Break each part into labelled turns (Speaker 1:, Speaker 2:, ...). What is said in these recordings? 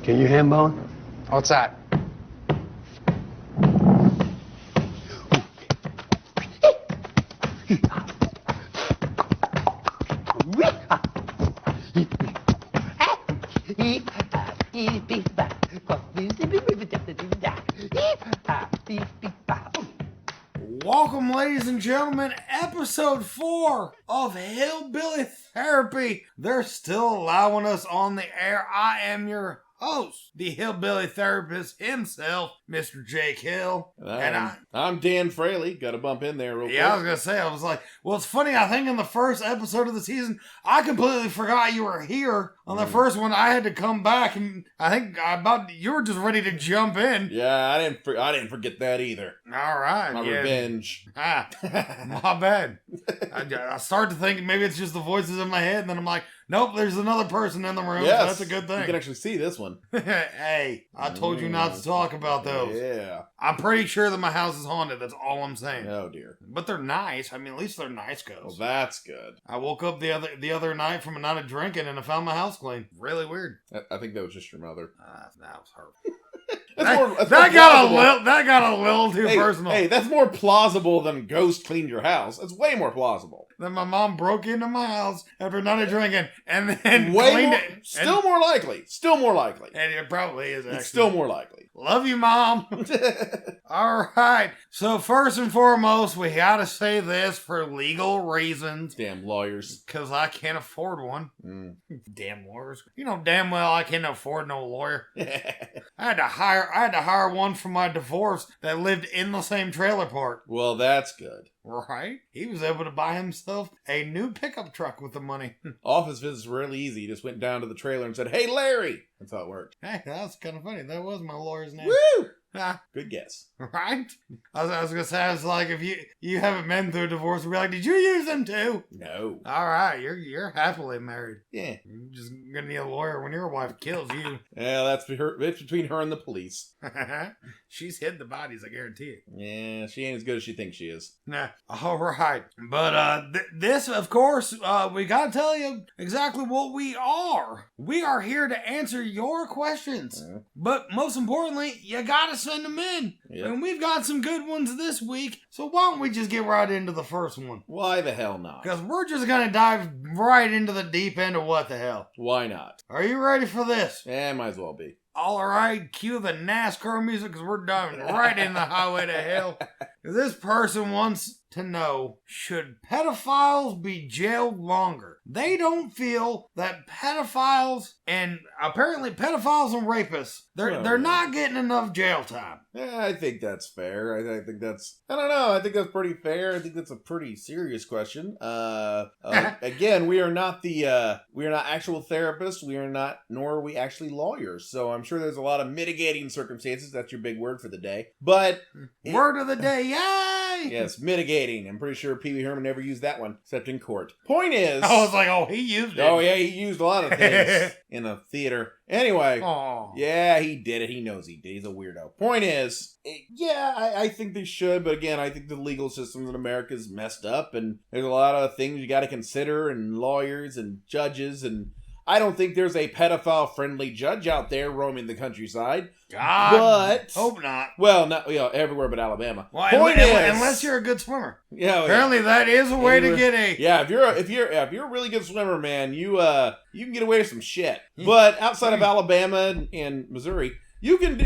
Speaker 1: Can you ham bone?
Speaker 2: What's that?
Speaker 3: Welcome, ladies and gentlemen, episode 4 of Hillbilly Therapy. They're still allowing us on the air. I am your host, the Hillbilly Therapist himself, Mr. Jake Hill.
Speaker 4: I'm Dan Fraley. Got to bump in there real quick.
Speaker 3: Yeah, I was going to say, I was like, well, it's funny, I think in the first episode of the season, I completely forgot you were here. On the first one, I had to come back, and I think you were just ready to jump in.
Speaker 4: Yeah, I didn't forget that either.
Speaker 3: All right.
Speaker 4: My revenge.
Speaker 3: My bad. I start to think maybe it's just the voices in my head, and then I'm like, nope, there's another person in the room,
Speaker 4: Yes,
Speaker 3: so that's a good thing.
Speaker 4: You can actually see this one.
Speaker 3: Hey, I told you not to talk about those.
Speaker 4: Yeah.
Speaker 3: I'm pretty sure that my house is haunted, that's all I'm saying.
Speaker 4: Oh, dear.
Speaker 3: But they're nice. I mean, at least they're nice ghosts.
Speaker 4: Well, that's good.
Speaker 3: I woke up the other night from a night of drinking, and I found my house clean. Really weird.
Speaker 4: I think that was just your mother.
Speaker 3: That was her.
Speaker 4: That
Speaker 3: got a little too personal.
Speaker 4: Hey, that's more plausible than ghost cleaned your house. That's way more plausible.
Speaker 3: Then my mom broke into my house after a night of drinking and then cleaned it.
Speaker 4: Still more likely. And
Speaker 3: it probably is, actually.
Speaker 4: It's still more likely.
Speaker 3: Love you, Mom. All right. So first and foremost, we got to say this for legal reasons.
Speaker 4: Damn lawyers.
Speaker 3: Because I can't afford one.
Speaker 4: Damn lawyers.
Speaker 3: You know damn well I can't afford no lawyer. I had to hire one for my divorce that lived in the same trailer park.
Speaker 4: Well, that's good.
Speaker 3: Right? He was able to buy himself a new pickup truck with the money.
Speaker 4: Office visits were really easy. He just went down to the trailer and said, "Hey, Larry." That's how it worked.
Speaker 3: Hey, that's kind of funny. That was my lawyer's name.
Speaker 4: Woo!
Speaker 3: Ah,
Speaker 4: good guess.
Speaker 3: right? I was going to say, I was like, if you haven't been through a divorce, we'd be like, did you use them too?
Speaker 4: No.
Speaker 3: All right, you're happily married.
Speaker 4: Yeah.
Speaker 3: You're just going to need a lawyer when your wife kills you.
Speaker 4: Yeah, it's between her and the police.
Speaker 3: She's hid the bodies, I guarantee it.
Speaker 4: Yeah, she ain't as good as she thinks she is.
Speaker 3: Nah. All right. But this, of course, we got to tell you exactly what we are. We are here to answer your questions. But most importantly, you got to send them in.
Speaker 4: Yep.
Speaker 3: And we've got some good ones this week. So why don't we just get right into the first one?
Speaker 4: Why the hell not?
Speaker 3: Because we're just going to dive right into the deep end of what the hell.
Speaker 4: Why not?
Speaker 3: Are you ready for this?
Speaker 4: Yeah, might as well be.
Speaker 3: All right, cue the NASCAR music because we're diving right in the highway to hell. This person wants to know, should pedophiles be jailed longer? They don't feel that pedophiles and apparently pedophiles and rapists, they're not getting enough jail time.
Speaker 4: Yeah, I think that's fair. I think that's pretty fair. I think that's a pretty serious question. Again, we are not actual therapists. Nor are we actually lawyers. So I'm sure there's a lot of mitigating circumstances. That's your big word for the day. But
Speaker 3: word of the day, yay!
Speaker 4: Yes, mitigating. I'm pretty sure Pee Wee Herman never used that one, except in court. Point is...
Speaker 3: I was like, oh, he used it.
Speaker 4: Oh, yeah, he used a lot of things in a theater. Anyway,
Speaker 3: Aww.
Speaker 4: Yeah, he did it. He knows he did. He's a weirdo. Point is, I think they should, but again, I think the legal system in America is messed up, and there's a lot of things you got to consider, and lawyers and judges, and I don't think there's a pedophile-friendly judge out there roaming the countryside.
Speaker 3: God,
Speaker 4: but
Speaker 3: hope not.
Speaker 4: Well, not everywhere but Alabama.
Speaker 3: Well,
Speaker 4: Point is,
Speaker 3: unless you're a good swimmer.
Speaker 4: Yeah,
Speaker 3: apparently that is a way to get a.
Speaker 4: Yeah, if you're a really good swimmer, man, you can get away with some shit. But outside of Alabama and Missouri, you can.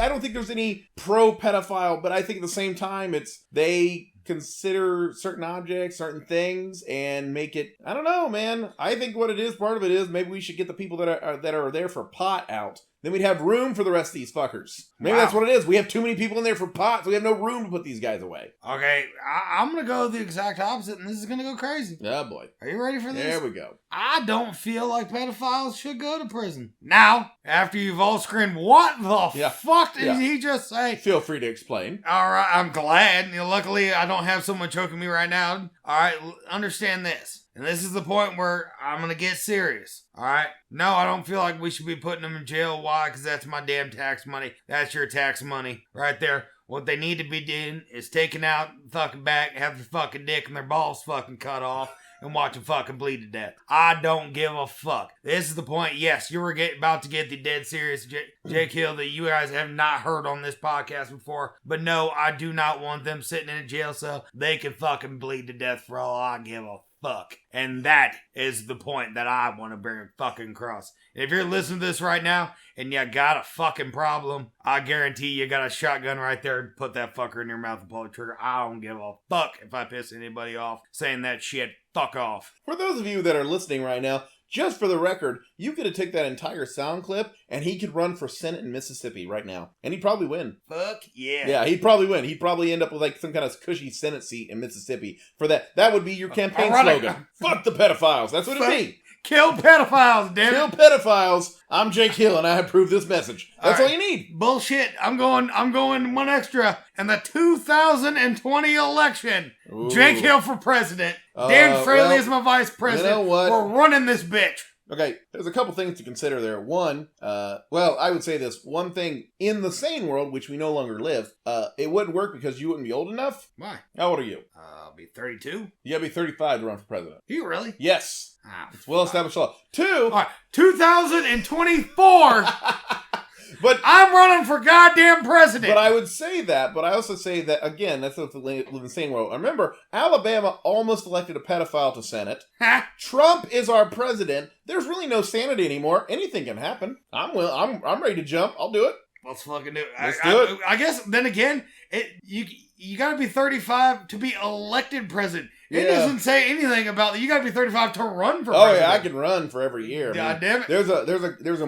Speaker 4: I don't think there's any pro pedophile, but I think at the same time, they consider certain objects, certain things, and make it. I don't know, man. I think what it is, part of it is maybe we should get the people that are there for pot out. Then we'd have room for the rest of these fuckers. Maybe that's what it is. We have too many people in there for pot, so we have no room to put these guys away.
Speaker 3: Okay, I'm going to go the exact opposite, and this is going to go crazy.
Speaker 4: Oh, boy.
Speaker 3: Are you ready for this?
Speaker 4: There we go.
Speaker 3: I don't feel like pedophiles should go to prison. Now, after you've all screamed, what the fuck did he just say?
Speaker 4: Feel free to explain.
Speaker 3: All right, I'm glad. Luckily, I don't have someone choking me right now. All right, understand this. And this is the point where I'm going to get serious. All right? No, I don't feel like we should be putting them in jail. Why? Because that's my damn tax money. That's your tax money right there. What they need to be doing is taking out fucking back, have their fucking dick and their balls fucking cut off, and watch him fucking bleed to death. I don't give a fuck. This is the point. Yes, you were about to get the dead serious Jake Hill that you guys have not heard on this podcast before. But no, I do not want them sitting in a jail cell. They can fucking bleed to death for all I give a fuck. And that is the point that I want to bring fucking across. If you're listening to this right now and you got a fucking problem, I guarantee you got a shotgun right there and put that fucker in your mouth and pull the trigger. I don't give a fuck if I piss anybody off saying that shit. Fuck off.
Speaker 4: For those of you that are listening right now, just for the record, you could have took that entire sound clip and he could run for Senate in Mississippi right now. And he'd probably win.
Speaker 3: Fuck yeah.
Speaker 4: Yeah, he'd probably win. He'd probably end up with like some kind of cushy Senate seat in Mississippi. For that. That would be your campaign slogan. Fuck the pedophiles. That's what it'd be.
Speaker 3: Kill pedophiles, damn it.
Speaker 4: Kill pedophiles. I'm Jake Hill and I approve this message. That's all you need.
Speaker 3: Bullshit. I'm going one extra. In the 2020 election,
Speaker 4: Ooh.
Speaker 3: Jake Hill for president. Dan Fraley is my vice president.
Speaker 4: You know what?
Speaker 3: We're running this bitch.
Speaker 4: Okay, there's a couple things to consider there. One, I would say this. One thing, in the sane world, which we no longer live, it wouldn't work because you wouldn't be old enough.
Speaker 3: Why?
Speaker 4: How old are you?
Speaker 3: I'll be 32.
Speaker 4: You gotta be 35 to run for president.
Speaker 3: You really?
Speaker 4: Yes.
Speaker 3: Oh,
Speaker 4: it's well-established law. Two.
Speaker 3: All right, 2024.
Speaker 4: But
Speaker 3: I'm running for goddamn president.
Speaker 4: But I would say that, but I also say that, again, that's what the insane world. Remember, Alabama almost elected a pedophile to Senate. Trump is our president. There's really no sanity anymore. Anything can happen. I'm ready to jump. I'll do it.
Speaker 3: Let's fucking do it.
Speaker 4: Let's do it.
Speaker 3: I guess, then again, you gotta be 35 to be elected president. It doesn't say anything about that. You gotta be 35 to run for president.
Speaker 4: Oh yeah, I can run for every year.
Speaker 3: God damn it.
Speaker 4: There's a.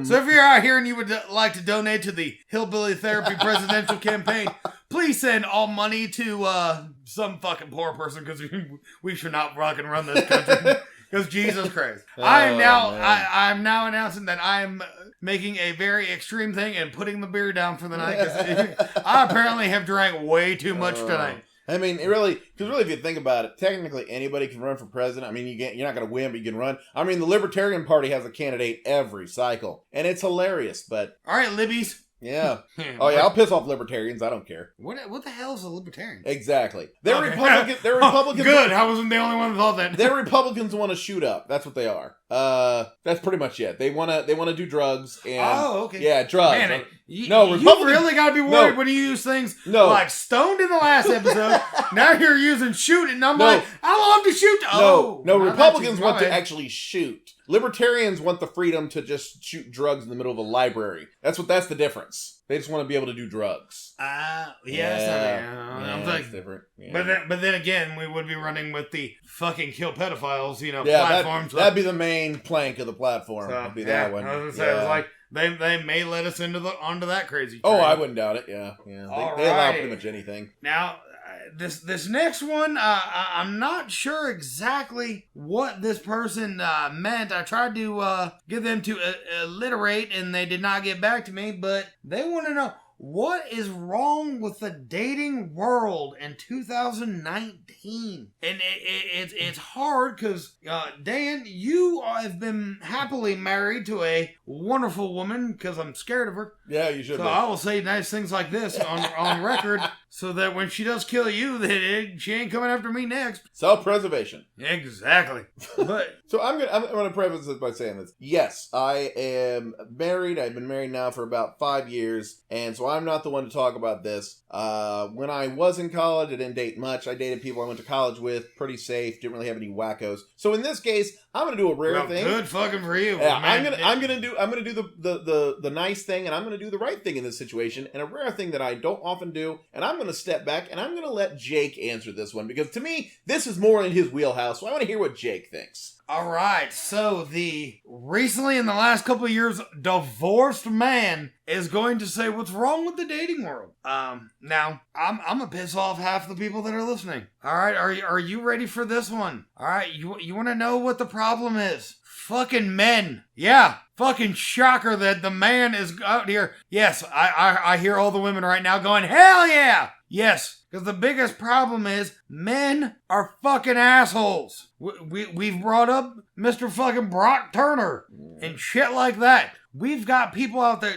Speaker 3: So if you're out here and you would like to donate to the Hillbilly Therapy presidential campaign, please send all money to some fucking poor person, because we should not fucking run this country. Because Jesus Christ. I'm now announcing that I'm making a very extreme thing and putting the beer down for the night, because I apparently have drank way too much tonight.
Speaker 4: I mean, because if you think about it, technically anybody can run for president. I mean, you're not going to win, but you can run. I mean, the Libertarian Party has a candidate every cycle, and it's hilarious, but...
Speaker 3: All right, Libbies.
Speaker 4: Yeah. Oh, yeah, I'll piss off libertarians. I don't care.
Speaker 3: What the hell is a libertarian?
Speaker 4: Exactly. They're Republicans. They're Republicans.
Speaker 3: Good. I wasn't the only one that thought that.
Speaker 4: They're Republicans who want to shoot up. That's what they are. That's pretty much it. They want to do drugs and... Oh, okay. Yeah, drugs. Man,
Speaker 3: you really got to be worried when you use things like stoned in the last episode. Now you're using shooting. And I'm like, I love to shoot.
Speaker 4: No, Republicans want to actually shoot. Libertarians want the freedom to just shoot drugs in the middle of a library. That's the difference. They just want to be able to do drugs.
Speaker 3: That's
Speaker 4: different.
Speaker 3: Yeah. But then again, we would be running with the fucking kill pedophiles,
Speaker 4: platforms. That'd be the main plank of the platform. Would be that one.
Speaker 3: I was gonna say, it was like they may let us onto that crazy train.
Speaker 4: Oh, I wouldn't doubt it. Yeah. They allow pretty much anything.
Speaker 3: Now, this next one, I'm not sure exactly what this person meant. I tried to get them to alliterate, and they did not get back to me, but they want to know, what is wrong with the dating world in 2019? And it's hard because, Dan, you have been happily married to a wonderful woman, because I'm scared of her.
Speaker 4: Yeah, you should
Speaker 3: So
Speaker 4: be.
Speaker 3: I will say nice things like this on record, so that when she does kill you, she ain't coming after me next.
Speaker 4: Self-preservation.
Speaker 3: Exactly. But
Speaker 4: so I'm gonna preface this by saying this. Yes, I am married. I've been married now for about 5 years, and so I'm not the one to talk about this. When I was in college, I didn't date much. I dated people I went to college with, pretty safe, didn't really have any wackos. So in this case, I'm gonna do a rare thing.
Speaker 3: Good fucking for you.
Speaker 4: Yeah, I'm gonna do the nice thing, and I'm gonna do the right thing in this situation, and a rare thing that I don't often do. And I'm gonna step back, and I'm gonna let Jake answer this one, because to me, this is more in his wheelhouse. So I want to hear what Jake thinks.
Speaker 3: All right, so the recently in the last couple of years divorced man is going to say what's wrong with the dating world. Now I'm gonna piss off half the people that are listening. All right, are you ready for this one? All right, you want to know what the problem is? Fucking men. Yeah, fucking shocker that the man is out here. Yes, I hear all the women right now going, hell yeah. Yes, because the biggest problem is men are fucking assholes. We've brought up Mr. fucking Brock Turner and shit like that. We've got people out there.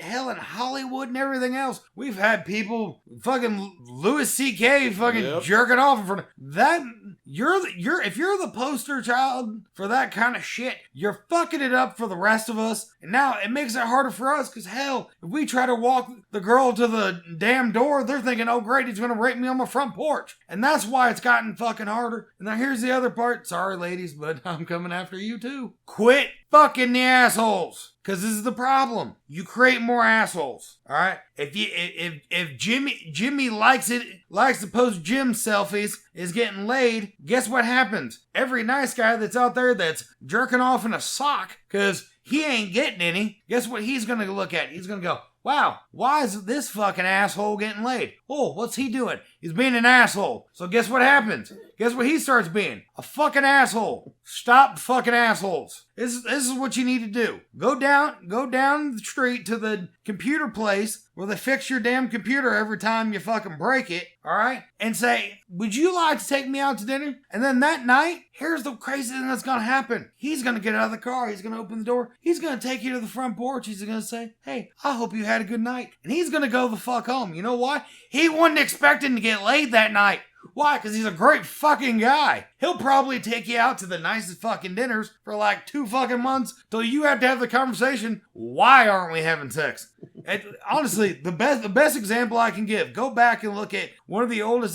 Speaker 3: hell, in Hollywood and everything else, we've had people fucking Louis C.K. fucking jerking off in front of that. If you're the poster child for that kind of shit, you're fucking it up for the rest of us. And now it makes it harder for us because hell, if we try to walk the girl to the damn door, they're thinking, oh great, he's gonna rape me on my front porch. And that's why it's gotten fucking harder. And now here's the other part. Sorry ladies, but I'm coming after you too. Quit fucking the assholes. Cause this is the problem. You create more assholes. Alright? If Jimmy likes to post gym selfies, is getting laid, guess what happens? Every nice guy that's out there that's jerking off in a sock, cause he ain't getting any, guess what he's gonna look at? He's gonna go, wow, why is this fucking asshole getting laid? Oh, what's he doing? He's being an asshole. So guess what happens? Guess what he starts being? A fucking asshole. Stop fucking assholes. This is what you need to do. Go down the street to the computer place where they fix your damn computer every time you fucking break it, alright? And say, would you like to take me out to dinner? And then that night, here's the crazy thing that's gonna happen. He's gonna get out of the car, he's gonna open the door, he's gonna take you to the front porch, he's gonna say, hey, I hope you had a good night. And he's gonna go the fuck home. You know why? He wasn't expecting to get laid that night. Why? Because he's a great fucking guy. He'll probably take you out to the nicest fucking dinners for like 2 fucking months till you have to have the conversation, why aren't we having sex? And honestly, the best example I can give, go back and look at one of the older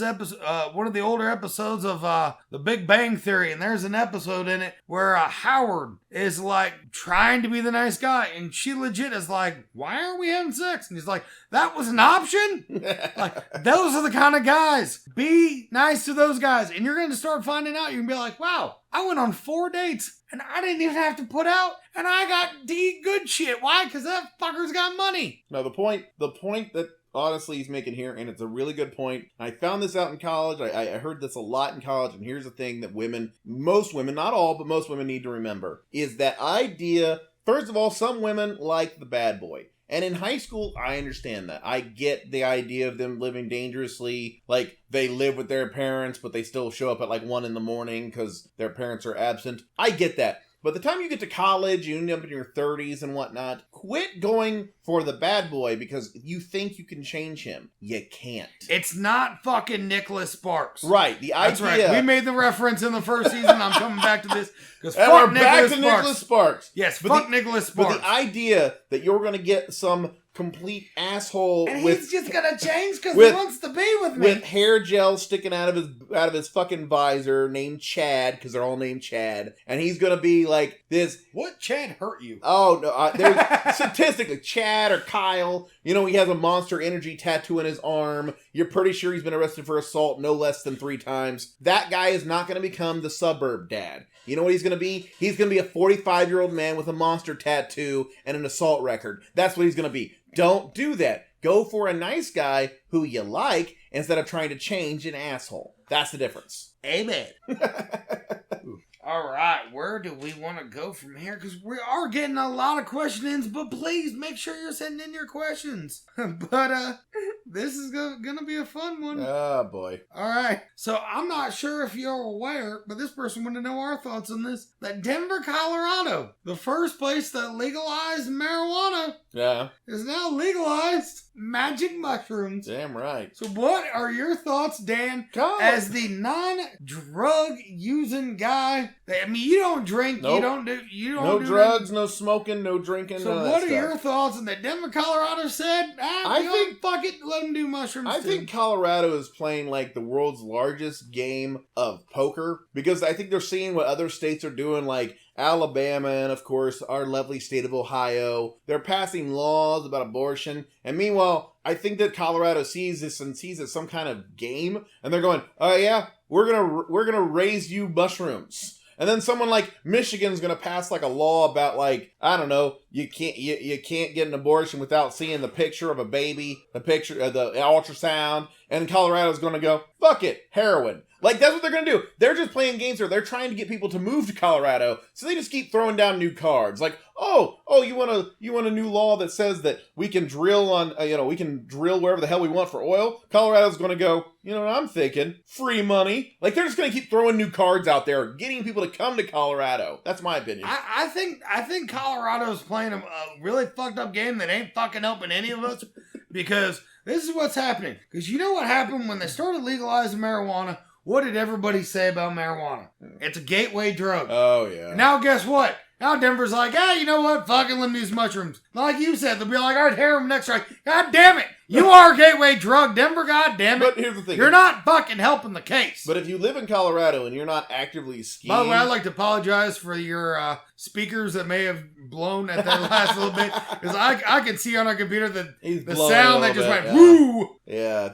Speaker 3: episodes of The Big Bang Theory, and there's an episode in it where Howard is like trying to be the nice guy, and she legit is like, why aren't we having sex? And he's like, that was an option? Like, those are the kind of guys. Be nice to those guys, and you're going to start finding out. You're going to be like, wow, I went on 4 dates, and I didn't even have to put out, and I got good shit. Why? Because that fucker's got money.
Speaker 4: Now, the point that honestly he's making here, and it's a really good point. I found this out in college. I heard this a lot in college, and here's the thing that most women, not all, but most women need to remember, is that idea. First of all, some women like the bad boy. And in high school, I understand that. I get the idea of them living dangerously. Like, they live with their parents, but they still show up at like 1 a.m. because their parents are absent. I get that. But the time you get to college, you end up in your 30s and whatnot, quit going for the bad boy because you think you can change him. You can't.
Speaker 3: It's not fucking Nicholas Sparks.
Speaker 4: Right. That's
Speaker 3: right. We made the reference in the first season. I'm coming back to this.
Speaker 4: And we're back to Nicholas Sparks.
Speaker 3: Yes, fuck Nicholas Sparks.
Speaker 4: But the idea that you're going to get some complete asshole
Speaker 3: and he's just gonna change because he wants to be with me,
Speaker 4: with hair gel sticking out of his fucking visor, named Chad, because they're all named Chad, and he's gonna be like this.
Speaker 3: What Chad hurt you?
Speaker 4: Oh no, there's statistically Chad or Kyle. You know, he has a Monster Energy tattoo in his arm. You're pretty sure he's been arrested for assault no less than 3 times. That guy is not gonna become the suburb dad. You know what he's going to be? He's going to be a 45-year-old man with a monster tattoo and an assault record. That's what he's going to be. Don't do that. Go for a nice guy who you like instead of trying to change an asshole. That's the difference.
Speaker 3: Amen. All right, where do we want to go from here? Because we are getting a lot of questions, but please make sure you're sending in your questions. But this is going to be a fun one.
Speaker 4: Oh, boy.
Speaker 3: All right, so I'm not sure if you're aware, but this person wanted to know our thoughts on this. That Denver, Colorado, the first place that legalized marijuana, is now legalized magic mushrooms.
Speaker 4: Damn right.
Speaker 3: So what are your thoughts, Dan, as the non-drug using guy? I mean, you don't drink,
Speaker 4: nope.
Speaker 3: you don't
Speaker 4: no
Speaker 3: do
Speaker 4: drugs, no smoking, no drinking.
Speaker 3: So what are your thoughts? And that Denver, Colorado said, fuck it, let them do mushrooms.
Speaker 4: I think Colorado is playing like the world's largest game of poker, because I think they're seeing what other states are doing, like Alabama, and of course our lovely state of Ohio. They're passing laws about abortion, and meanwhile I think that Colorado sees this and sees it some kind of game, and they're going, oh yeah, we're gonna raise you mushrooms. And then someone like Michigan's gonna pass like a law about, like, I don't know, you can't get an abortion without seeing the picture of a baby, the picture of the ultrasound, And Colorado's going to go, fuck it, heroin. Like, that's what they're going to do. They're just playing games here. They're trying to get people to move to Colorado, so they just keep throwing down new cards. Like, oh, you want a new law that says that we can drill on, we can drill wherever the hell we want for oil? Colorado's going to go, you know what I'm thinking? Free money. Like, they're just going to keep throwing new cards out there, getting people to come to Colorado. That's my opinion.
Speaker 3: I think Colorado's playing a really fucked up game that ain't fucking helping any of us, because this is what's happening. Because you know what happened when they started legalizing marijuana? What did everybody say about marijuana? It's a gateway drug.
Speaker 4: Oh, yeah.
Speaker 3: Now guess what? Now Denver's like, you know what? Fucking let me use mushrooms. Like you said, they'll be like, all right, heroin next strike. God damn it. You are a gateway drug, Denver. God damn it.
Speaker 4: But here's the thing.
Speaker 3: You're not fucking helping the case.
Speaker 4: But if you live in Colorado and you're not actively skiing...
Speaker 3: By the way, I'd like to apologize for your speakers that may have blown at that last little bit. Because I can see on our computer the sound that just went, woo!
Speaker 4: Yeah.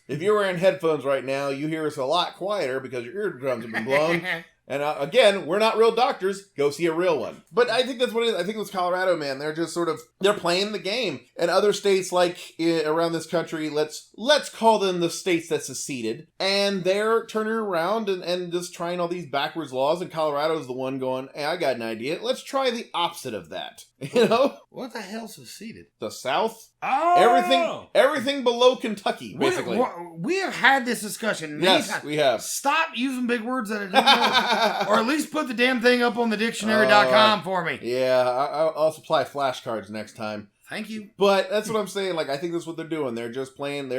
Speaker 4: If you're wearing headphones right now, you hear us a lot quieter because your eardrums have been blown. And again, we're not real doctors. Go see a real one. But I think that's what it is. I think it's Colorado, man. They're just they're playing the game. And other states like around this country, let's call them the states that seceded. And they're turning around and just trying all these backwards laws. And Colorado's the one going, hey, I got an idea. Let's try the opposite of that. You know?
Speaker 3: What the hell seceded?
Speaker 4: The South?
Speaker 3: Oh!
Speaker 4: Everything below Kentucky, basically.
Speaker 3: We have had this discussion many times.
Speaker 4: We have.
Speaker 3: Stop using big words that I don't know. Or at least put the damn thing up on the dictionary.com for me.
Speaker 4: Yeah, I'll supply flashcards next time.
Speaker 3: Thank you.
Speaker 4: But that's what I'm saying. Like, I think that's what they're doing. They're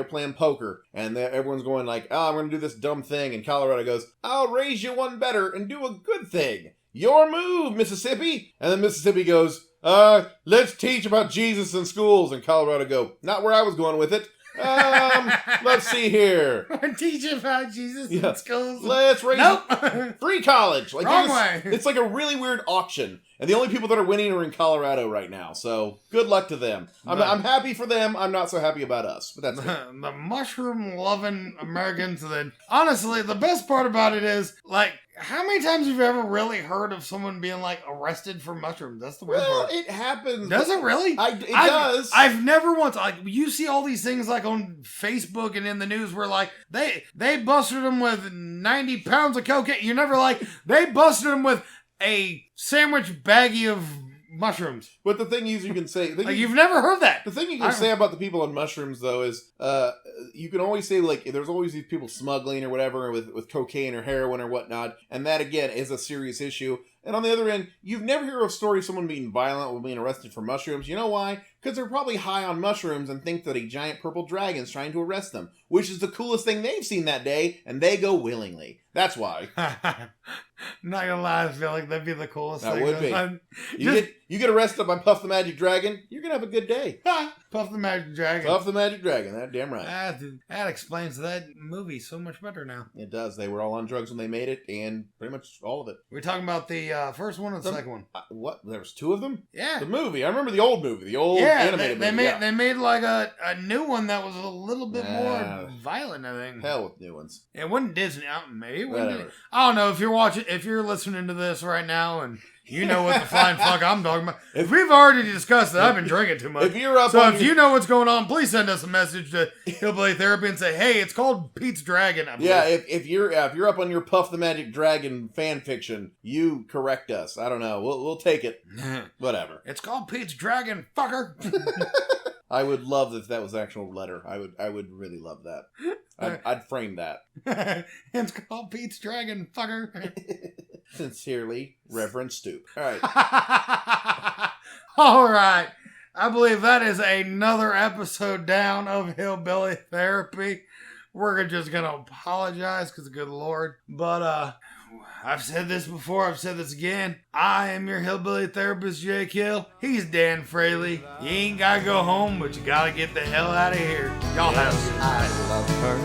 Speaker 4: playing poker. And everyone's going like, I'm going to do this dumb thing. And Colorado goes, I'll raise you one better and do a good thing. Your move, Mississippi. And then Mississippi goes, let's teach about Jesus in schools. And Colorado go, not where I was going with it. Let's see here.
Speaker 3: Teach about Jesus in schools.
Speaker 4: Let's raise free college. Like,
Speaker 3: wrong way.
Speaker 4: It's like a really weird auction. And the only people that are winning are in Colorado right now. So good luck to them. I'm happy for them. I'm not so happy about us. But that's
Speaker 3: the mushroom-loving Americans. Honestly, the best part about it is, like, how many times have you ever really heard of someone being, like, arrested for mushrooms? That's the weird part.
Speaker 4: It happens.
Speaker 3: Does it really?
Speaker 4: It does.
Speaker 3: I've never once, like, you see all these things, like, on Facebook and in the news where, like, they busted them with 90 pounds of cocaine. You're never like, they busted them with a sandwich baggie of mushrooms.
Speaker 4: But the thing is, you can say...
Speaker 3: you've never heard that.
Speaker 4: The thing you can say about the people on mushrooms, though, is you can always say, like, there's always these people smuggling or whatever with cocaine or heroin or whatnot, and that, again, is a serious issue. And on the other end, you've never heard of a story of someone being violent or being arrested for mushrooms. You know why? Because they're probably high on mushrooms and think that a giant purple dragon's trying to arrest them, which is the coolest thing they've seen that day, and they go willingly. That's why.
Speaker 3: Not gonna lie, I feel like that'd be the coolest thing.
Speaker 4: That would be. You get arrested by Puff the Magic Dragon, you're gonna have a good day.
Speaker 3: Puff the Magic Dragon.
Speaker 4: Puff the Magic Dragon, that damn right.
Speaker 3: That explains that movie so much better now.
Speaker 4: It does. They were all on drugs when they made it, and pretty much all of it.
Speaker 3: We're talking about the first one or the second one?
Speaker 4: What? There was two of them?
Speaker 3: Yeah.
Speaker 4: The movie. I remember the old movie, the old animated movie.
Speaker 3: They made like a new one that was a little bit more violent, I think.
Speaker 4: Hell with new ones.
Speaker 3: It wasn't Disney. Maybe it wasn't. I don't know if you're listening to this right now and you know what the flying fuck I'm talking about. If we've already discussed that, I've been drinking too much.
Speaker 4: If you
Speaker 3: know what's going on, please send us a message to Hillbilly Therapy and say, hey, it's called Pete's Dragon.
Speaker 4: Yeah, if you're up on your Puff the Magic Dragon fan fiction, you correct us. I don't know. We'll take it. Whatever.
Speaker 3: It's called Pete's Dragon, fucker.
Speaker 4: I would love if that was an actual letter. I would really love that. I'd frame that.
Speaker 3: It's called Pete's Dragon, fucker.
Speaker 4: Sincerely, Reverend Stoop. All right.
Speaker 3: All right. I believe that is another episode down of Hillbilly Therapy. We're just going to apologize because, good Lord. But I've said this before. I've said this again. I am your Hillbilly Therapist, Jay Kill. He's Dan Fraley. You ain't got to go home, but you got to get the hell out of here. Y'all have
Speaker 1: I love her,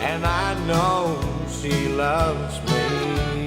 Speaker 1: and I know she loves me.